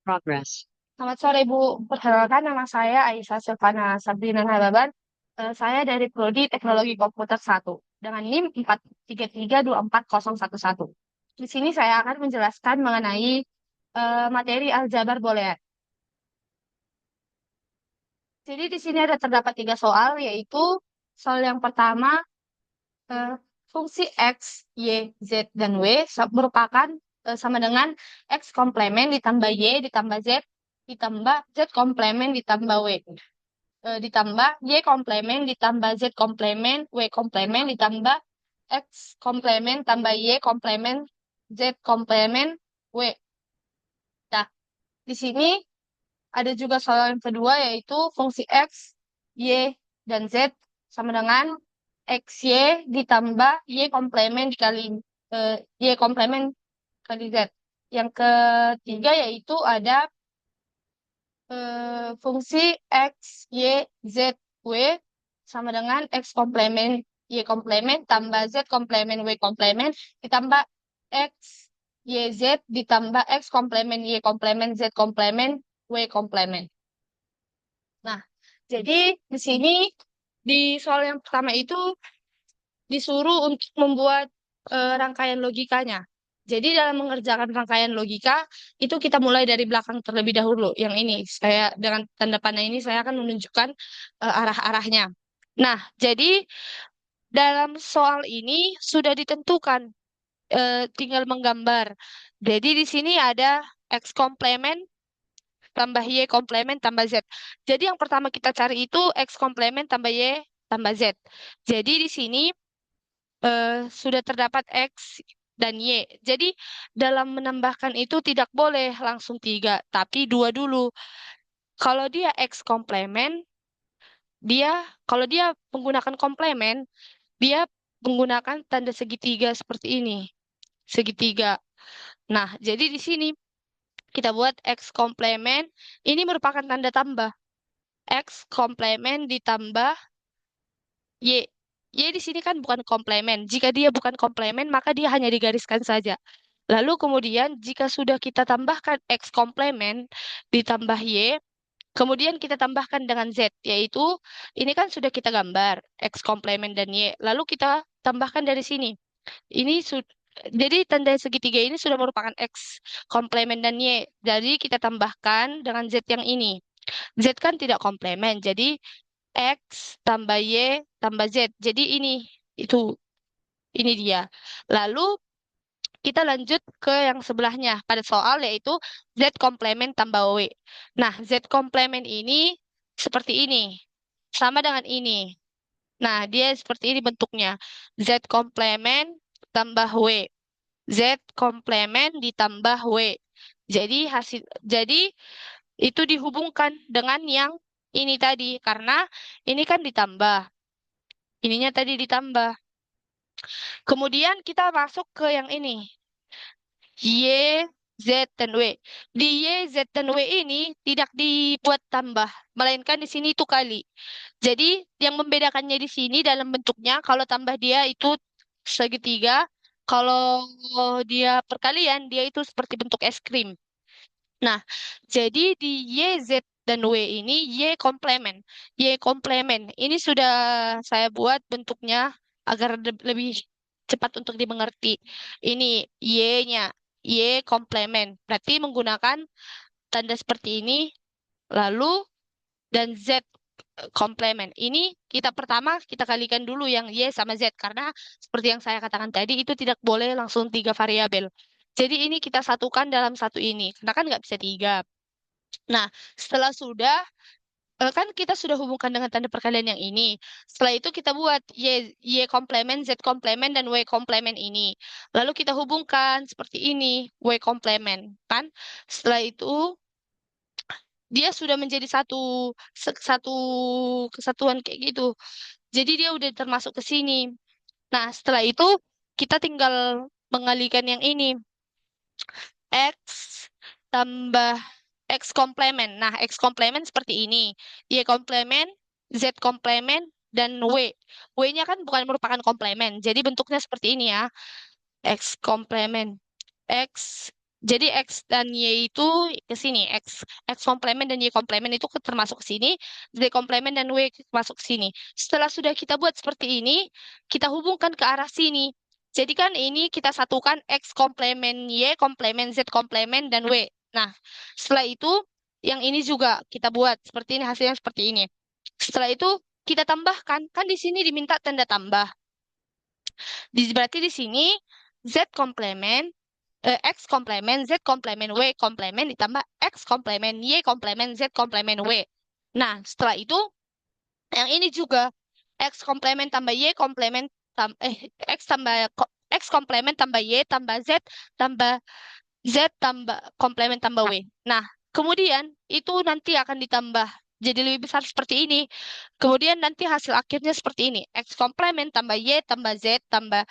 Progress. Selamat sore, Bu. Perkenalkan, nama saya Aisyah Silvana Sabrina Nababan. Saya dari Prodi Teknologi Komputer 1 dengan NIM 433240111. Di sini saya akan menjelaskan mengenai materi aljabar boolean. Jadi di sini ada terdapat 3 soal, yaitu soal yang pertama, eh, fungsi X, Y, Z, dan W merupakan sama dengan X komplemen ditambah Y ditambah Z ditambah Z komplemen ditambah W. Ditambah Y komplemen ditambah Z komplemen W komplemen ditambah X komplemen tambah Y komplemen Z komplemen W. Nah, di sini ada juga soal yang kedua, yaitu fungsi X, Y, dan Z sama dengan XY ditambah Y komplemen dikali Y komplemen kali Z. Yang ketiga yaitu ada fungsi X, Y, Z, W sama dengan X komplemen Y komplemen tambah Z komplemen W komplemen ditambah X, Y, Z ditambah X komplemen Y komplemen Z komplemen W komplemen. Nah, jadi di sini di soal yang pertama itu disuruh untuk membuat rangkaian logikanya. Jadi dalam mengerjakan rangkaian logika itu kita mulai dari belakang terlebih dahulu. Yang ini saya dengan tanda panah ini saya akan menunjukkan arah-arahnya. Nah, jadi dalam soal ini sudah ditentukan, tinggal menggambar. Jadi di sini ada X komplemen tambah Y komplemen tambah Z. Jadi yang pertama kita cari itu X komplemen tambah Y tambah Z. Jadi di sini sudah terdapat X dan Y. Jadi dalam menambahkan itu tidak boleh langsung 3, tapi 2 dulu. Kalau dia X komplemen, dia kalau dia menggunakan komplemen, dia menggunakan tanda segitiga seperti ini. Segitiga. Nah, jadi di sini kita buat X komplemen, ini merupakan tanda tambah. X komplemen ditambah Y. Y di sini kan bukan komplemen. Jika dia bukan komplemen, maka dia hanya digariskan saja. Lalu kemudian jika sudah kita tambahkan X komplemen ditambah Y, kemudian kita tambahkan dengan Z, yaitu ini kan sudah kita gambar X komplemen dan Y. Lalu kita tambahkan dari sini. Ini jadi tanda segitiga ini sudah merupakan X komplemen dan Y. Jadi kita tambahkan dengan Z yang ini. Z kan tidak komplemen, jadi X tambah Y tambah Z. Jadi ini dia. Lalu kita lanjut ke yang sebelahnya pada soal, yaitu Z komplemen tambah W. Nah, Z komplemen ini seperti ini. Sama dengan ini. Nah, dia seperti ini bentuknya. Z komplemen tambah W. Z komplemen ditambah W. Jadi itu dihubungkan dengan yang ini tadi karena ini kan ditambah. Ininya tadi ditambah. Kemudian kita masuk ke yang ini. Y, Z, dan W. Di Y, Z, dan W ini tidak dibuat tambah, melainkan di sini itu kali. Jadi yang membedakannya di sini dalam bentuknya, kalau tambah dia itu segitiga, kalau dia perkalian, dia itu seperti bentuk es krim. Nah, jadi di Y, Z, dan W ini Y komplemen. Y komplemen. Ini sudah saya buat bentuknya agar lebih cepat untuk dimengerti. Ini Y-nya. Y komplemen. Berarti menggunakan tanda seperti ini, lalu dan Z komplemen. Ini kita pertama kita kalikan dulu yang Y sama Z karena seperti yang saya katakan tadi itu tidak boleh langsung 3 variabel. Jadi ini kita satukan dalam satu ini, karena kan nggak bisa 3. Nah, setelah sudah, kan kita sudah hubungkan dengan tanda perkalian yang ini. Setelah itu kita buat Y komplemen, Z komplemen, dan W komplemen ini. Lalu kita hubungkan seperti ini, W komplemen. Kan? Setelah itu, dia sudah menjadi satu kesatuan kayak gitu. Jadi dia udah termasuk ke sini. Nah, setelah itu, kita tinggal mengalihkan yang ini. X tambah X komplemen. Nah, X komplemen seperti ini. Y komplemen, Z komplemen, dan W. W-nya kan bukan merupakan komplemen. Jadi bentuknya seperti ini ya. X komplemen. X Jadi X dan Y itu ke sini. X komplemen dan Y komplemen itu termasuk ke sini. Z komplemen dan W masuk ke sini. Setelah sudah kita buat seperti ini, kita hubungkan ke arah sini. Jadi kan ini kita satukan X komplemen Y komplemen Z komplemen dan W. Nah, setelah itu yang ini juga kita buat seperti ini, hasilnya seperti ini. Setelah itu kita tambahkan, kan di sini diminta tanda tambah. Berarti di sini Z komplemen, X komplemen, Z komplemen, W komplemen ditambah X komplemen, Y komplemen, Z komplemen, W. Nah, setelah itu yang ini juga X komplemen tambah Y komplemen X tambah X komplemen tambah Y tambah tambah Z tambah komplemen tambah W. Nah, kemudian itu nanti akan ditambah jadi lebih besar seperti ini. Kemudian nanti hasil akhirnya seperti ini. X komplemen tambah Y tambah Z tambah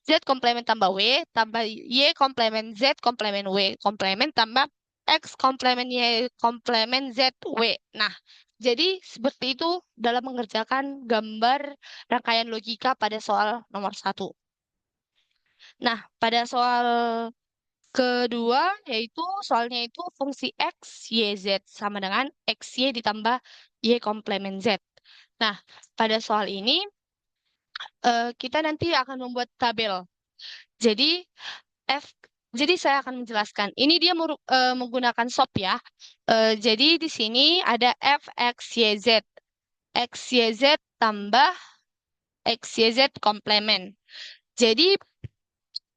Z komplemen tambah W tambah Y komplemen Z komplemen W komplemen tambah X komplemen Y komplemen Z W. Nah, jadi seperti itu dalam mengerjakan gambar rangkaian logika pada soal nomor satu. Nah, pada soal kedua yaitu soalnya itu fungsi X, Y, Z sama dengan X, Y ditambah Y komplemen Z. Nah, pada soal ini kita nanti akan membuat tabel. Jadi F jadi saya akan menjelaskan. Ini dia menggunakan SOP ya. Jadi di sini ada F X Y Z. X Y Z tambah X Y Z komplemen. Jadi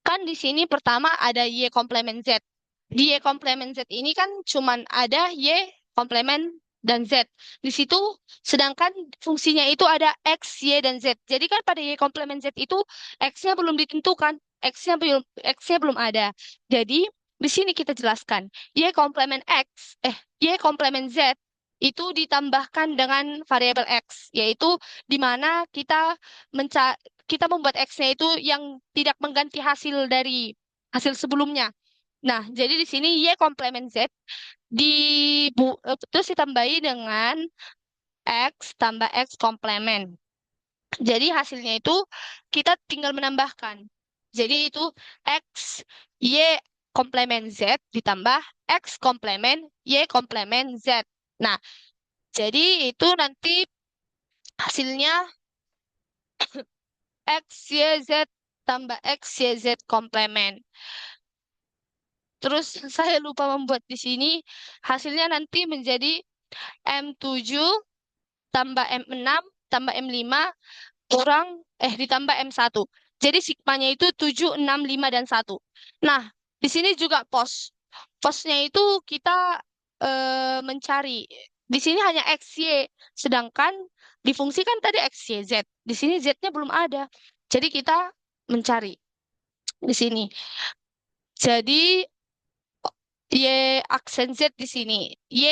kan di sini pertama ada Y komplemen Z. Di Y komplemen Z ini kan cuman ada Y komplemen dan Z. Di situ sedangkan fungsinya itu ada X, Y, dan Z. Jadi kan pada Y komplemen Z itu X-nya belum ditentukan. X-nya belum ada. Jadi di sini kita jelaskan Y komplemen X, Y komplemen Z itu ditambahkan dengan variabel X, yaitu di mana kita membuat X-nya itu yang tidak mengganti hasil dari hasil sebelumnya. Nah, jadi di sini Y komplemen Z terus ditambahi dengan X tambah X komplemen. Jadi hasilnya itu kita tinggal menambahkan. Jadi itu X Y komplemen Z ditambah X komplemen Y komplemen Z. Nah, jadi itu nanti hasilnya X Y Z tambah X Y Z komplemen. Terus saya lupa membuat di sini. Hasilnya nanti menjadi M7 tambah M6 tambah M5 ditambah M1. Jadi sigmanya itu 7, 6, 5, dan 1. Nah, di sini juga pos. Posnya itu kita mencari. Di sini hanya X, Y. Sedangkan difungsikan tadi X, Y, Z. Di sini Z-nya belum ada. Jadi kita mencari di sini. Jadi Y aksen Z di sini. Y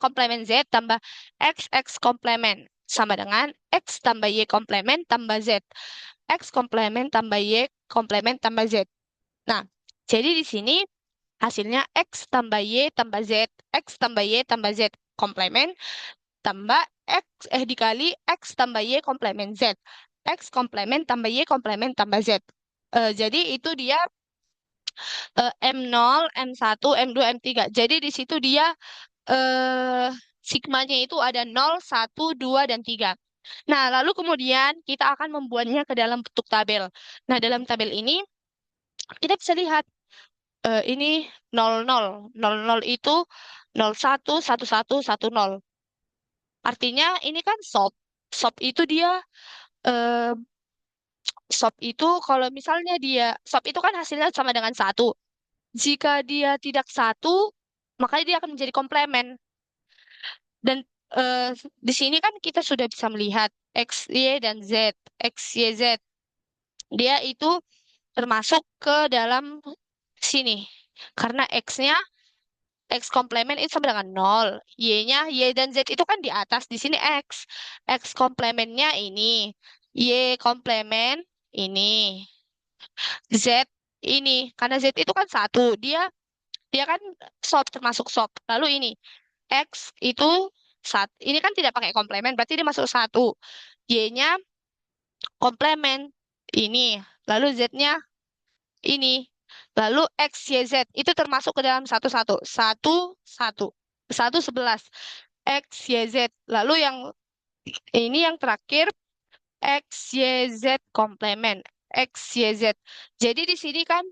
komplemen Z tambah X komplemen sama dengan X tambah Y komplemen tambah Z. X komplemen tambah Y komplemen tambah Z. Nah, jadi di sini hasilnya X tambah Y tambah Z, X tambah Y tambah Z komplemen tambah dikali X tambah Y komplemen Z. X komplemen tambah Y komplemen tambah Z. Jadi itu dia M0, M1, M2, M3. Jadi di situ dia eh sigmanya itu ada 0, 1, 2, dan 3. Nah, lalu kemudian kita akan membuatnya ke dalam bentuk tabel. Nah, dalam tabel ini kita bisa lihat ini 00. 00 itu 01, 11, 10. Artinya ini kan SOP. SOP itu dia eh SOP itu kalau misalnya SOP itu kan hasilnya sama dengan 1. Jika dia tidak 1, makanya dia akan menjadi komplemen. Dan di sini kan kita sudah bisa melihat X, Y, dan Z. X, Y, Z. Dia itu termasuk ke dalam sini. Karena X komplemen itu sama dengan 0. Y-nya, Y dan Z itu kan di atas. Di sini X. X komplemennya ini. Y komplemen ini. Z ini. Karena Z itu kan 1. Dia kan SOP, termasuk SOP. Lalu ini. X itu ini kan tidak pakai komplemen, berarti dia masuk 1. Y-nya komplemen ini. Lalu Z-nya ini. Lalu X, Y, Z itu termasuk ke dalam satu satu. Satu, satu. Satu, 11. X, Y, Z. Lalu yang ini yang terakhir X, Y, Z komplement. X, Y, Z. Jadi di sini kan,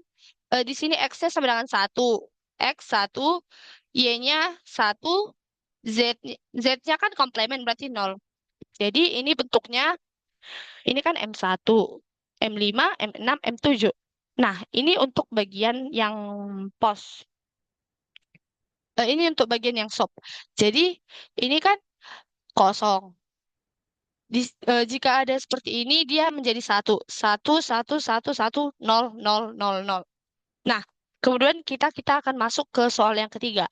di sini X-nya sama dengan satu. X satu, Y-nya satu, Z, Z-nya kan komplement berarti nol. Jadi ini bentuknya, ini kan M1, M5, M6, M7. Nah, ini untuk bagian yang pos. Ini untuk bagian yang sop. Jadi ini kan kosong. Jika ada seperti ini, dia menjadi satu. Satu, satu, satu, satu, nol, nol, nol, nol. Nah, kemudian kita akan masuk ke soal yang ketiga.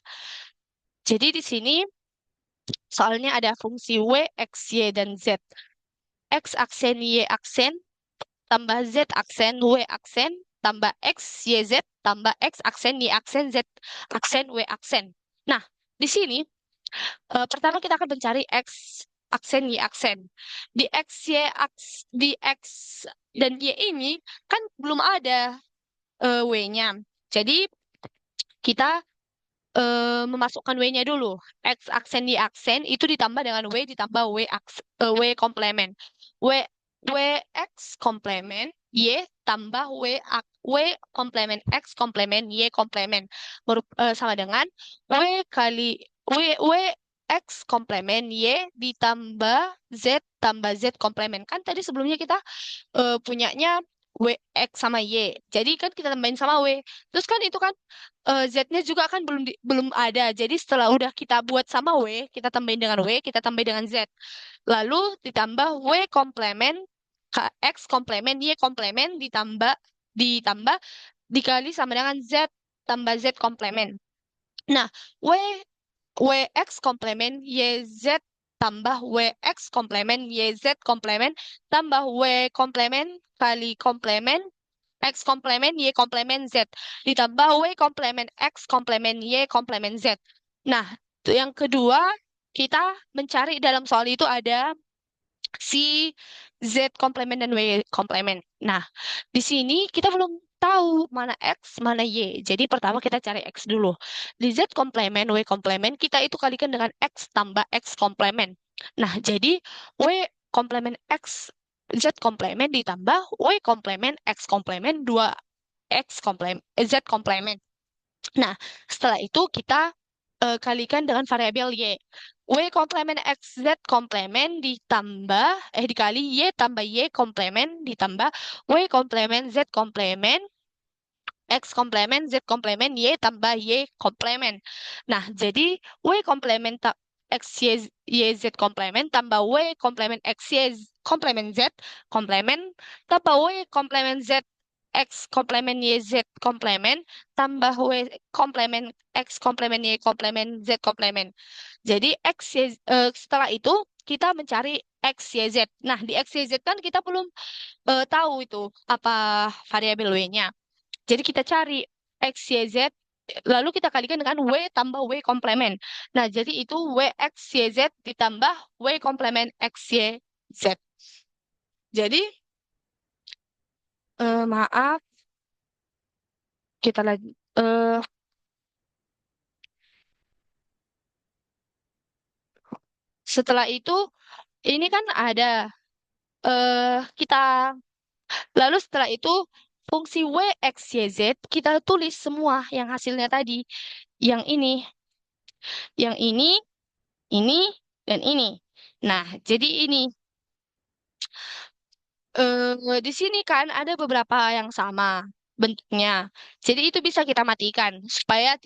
Jadi di sini soalnya ada fungsi W, X, Y, dan Z. X aksen, Y aksen, tambah Z aksen, W aksen, tambah X, Y, Z, tambah X aksen, Y aksen, Z aksen, W aksen. Nah, di sini pertama kita akan mencari X aksen, Y aksen. Di X, Y, di X dan Y ini kan belum ada W-nya. Jadi kita memasukkan W-nya dulu. X aksen, Y aksen itu ditambah dengan W ditambah W komplement. W W X komplement Y tambah W komplement X komplement Y komplement sama dengan W X komplement Y ditambah Z tambah Z komplement. Kan tadi sebelumnya kita punyanya W, X sama Y. Jadi kan kita tambahin sama W. Terus kan itu kan Z-nya juga kan belum ada. Jadi setelah udah kita buat sama W, kita tambahin dengan W, kita tambahin dengan Z. Lalu ditambah W komplement X komplement Y komplement ditambah dikali sama dengan Z tambah Z komplement. Nah, W WX komplement YZ tambah WX komplement YZ komplement tambah W komplement kali komplement X komplement Y komplement Z ditambah W komplement X komplement Y komplement Z. Nah, yang kedua kita mencari dalam soal itu ada si Z komplement dan W komplement. Nah, di sini kita belum tahu mana X, mana Y. Jadi pertama kita cari X dulu. Di Z komplement, W komplement, kita itu kalikan dengan X tambah X komplement. Nah, jadi W komplement X, Z komplement ditambah W komplement X komplement, 2X komplement, Z komplement. Nah, setelah itu kita kalikan dengan variabel Y. W komplement X Z komplement dikali Y tambah Y komplement ditambah W komplement Z komplement X komplement Z komplement Y tambah Y komplement. Nah, jadi W komplement X Y Z komplement tambah W komplement X Y komplement Z komplement tambah W komplement Z X komplement Y Z komplement tambah W komplement X komplement Y komplement Z komplement. Jadi setelah itu kita mencari X, Y, Z. Nah, di X, Y, Z kan kita belum tahu itu apa variabel W-nya. Jadi kita cari X, Y, Z, lalu kita kalikan dengan W tambah W komplement. Nah, jadi itu W X, Y, Z ditambah W komplement X, Y, Z. Jadi, maaf, kita lagi. Setelah itu, ini kan ada kita lalu setelah itu fungsi W, X, Y, Z kita tulis semua yang hasilnya tadi. Yang ini, dan ini. Nah, jadi ini. Di sini kan ada beberapa yang sama bentuknya. Jadi itu bisa kita matikan supaya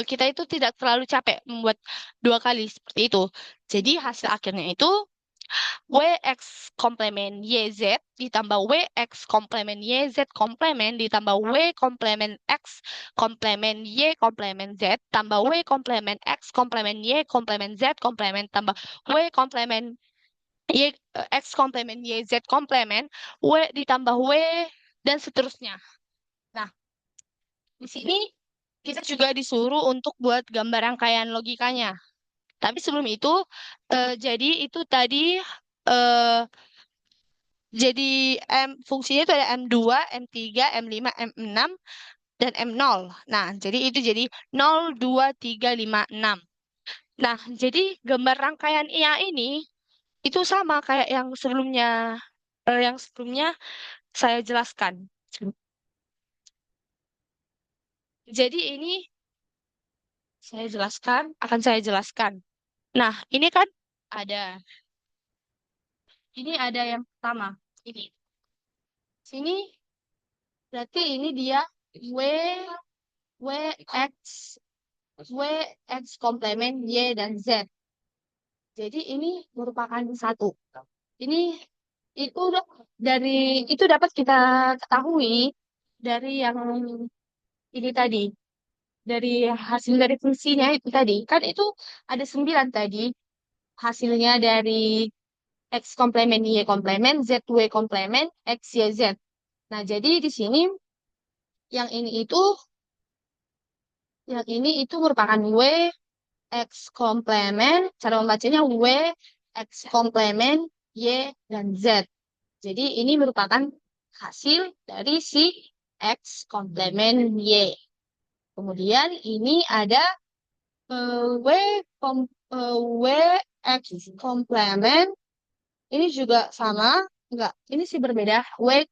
kita itu tidak terlalu capek membuat dua kali seperti itu. Jadi hasil akhirnya itu WX komplement YZ ditambah WX komplement YZ komplement ditambah W komplement X komplement Y komplement Z tambah W komplement X komplement Y komplement Z komplement tambah W komplement X komplement YZ komplement W ditambah W dan seterusnya. Nah, di sini kita juga disuruh untuk buat gambar rangkaian logikanya. Tapi sebelum itu, jadi itu tadi eh, jadi fungsinya itu ada M2, M3, M5, M6. dan M0. Nah, jadi itu jadi 0, 2, 3, 5, 6. Nah, jadi gambar rangkaian IA ini itu sama kayak yang sebelumnya saya jelaskan. Jadi ini akan saya jelaskan. Nah, ada, ini ada yang pertama. Ini, sini berarti ini dia W, W, X, W, X komplement Y dan Z. Jadi ini merupakan satu. Ini itu dapat kita ketahui dari yang ini tadi, dari hasil dari fungsinya itu tadi. Kan itu ada 9 tadi hasilnya dari X komplement Y komplement Z Y komplement X Y Z. Nah, jadi di sini yang ini itu merupakan W X komplement, cara membacanya W X komplement Y dan Z. Jadi ini merupakan hasil dari si X komplement Y. Kemudian ini ada W, W X komplement. Ini juga sama. Enggak, ini sih berbeda. W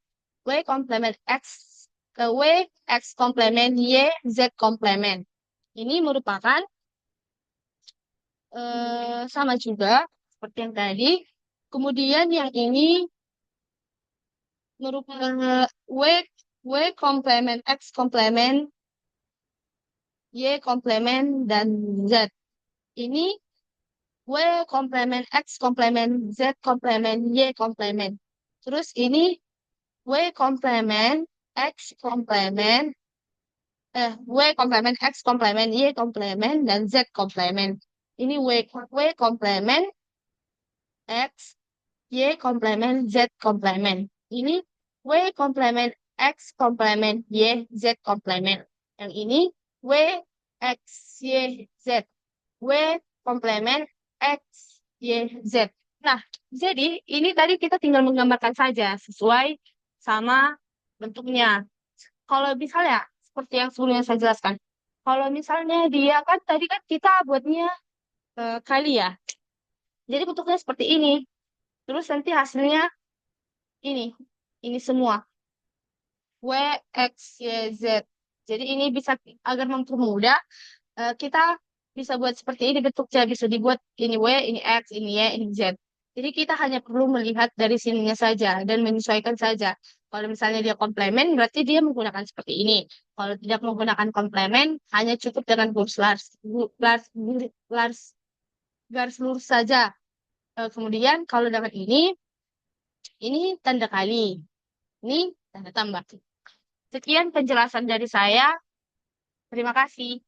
komplement X ke W X komplement Y Z komplement. Ini merupakan sama juga seperti yang tadi. Kemudian yang ini merupakan W komplement X komplement Y komplement dan Z. Ini W komplement X komplement Z komplement Y komplement. Terus ini W komplement X komplement W komplement X komplement Y komplement dan Z komplement. Ini W komplement X Y komplement Z komplement. Ini W komplement X komplement Y Z komplement. Yang ini W X Y Z. W komplement X Y Z. Nah, jadi ini tadi kita tinggal menggambarkan saja sesuai sama bentuknya. Kalau misalnya seperti yang sebelumnya saya jelaskan, kalau misalnya dia kan tadi kan kita buatnya kali ya. Jadi bentuknya seperti ini. Terus nanti hasilnya ini, ini semua W X Y Z. Jadi ini bisa agar mempermudah kita bisa buat seperti ini bentuknya bisa dibuat ini W, ini X, ini Y, ini Z. Jadi kita hanya perlu melihat dari sininya saja dan menyesuaikan saja. Kalau misalnya dia komplement, berarti dia menggunakan seperti ini. Kalau tidak menggunakan komplement, hanya cukup dengan garis lurus saja. Kemudian kalau dengan ini tanda kali, ini tanda tambah. Sekian penjelasan dari saya. Terima kasih.